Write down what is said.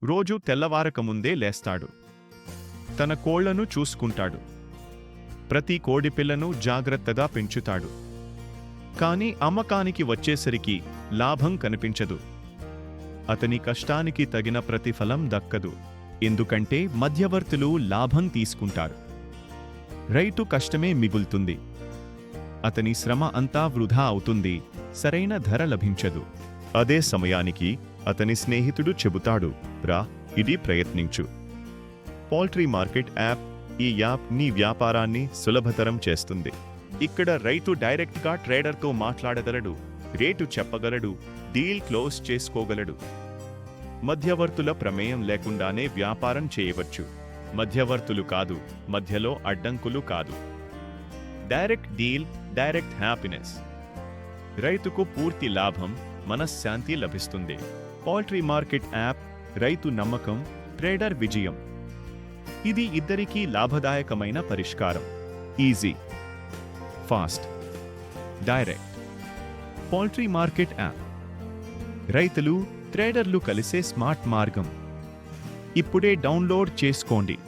రోజూ తెల్లవారకముందే లేస్తాడు. తన కోళ్లను చూసుకుంటాడు. ప్రతి కోడిపిల్లను జాగ్రత్తగా పెంచుతాడు. కాని అమ్మకానికి వచ్చేసరికి లాభం కనిపించదు. అతని కష్టానికి తగిన ప్రతిఫలం దక్కదు. ఎందుకంటే మధ్యవర్తులు లాభం తీసుకుంటారు. రైతు కష్టమే మిగులుతుంది. అతని శ్రమ అంతా వృధా అవుతుంది. సరైన ధర లభించదు. అదే సమయానికి అతని స్నేహితుడు చెబుతాడు, రా, ఇది ప్రయత్నించు. Poultry market app. ఈ యాప్ నీ వ్యాపారాన్ని సులభతరం చేస్తుంది. ఇక్కడ రైతు డైరెక్ట్గా ట్రేడర్తో మాట్లాడగలడు, రేటు చెప్పగలడు, డీల్ క్లోజ్ చేసుకోగలడు. మధ్యవర్తుల ప్రమేయం లేకుండానే వ్యాపారం చేయవచ్చు. మధ్యవర్తులు కాదు, మధ్యలో అడ్డంకులు కాదు. Direct deal, direct happiness. రైతుకు పూర్తి లాభం, మనశ్శాంతి లభిస్తుంది. Poultry market app. రైతు నమ్మకం, ట్రేడర్ విజయం. ఇది ఇద్దరికీ లాభదాయకమైన పరిష్కారం. Easy, fast, direct. Poultry market app. రైతులు, ట్రేడర్లు కలిసే స్మార్ట్ మార్గం. ఇప్పుడే డౌన్లోడ్ చేసుకోండి.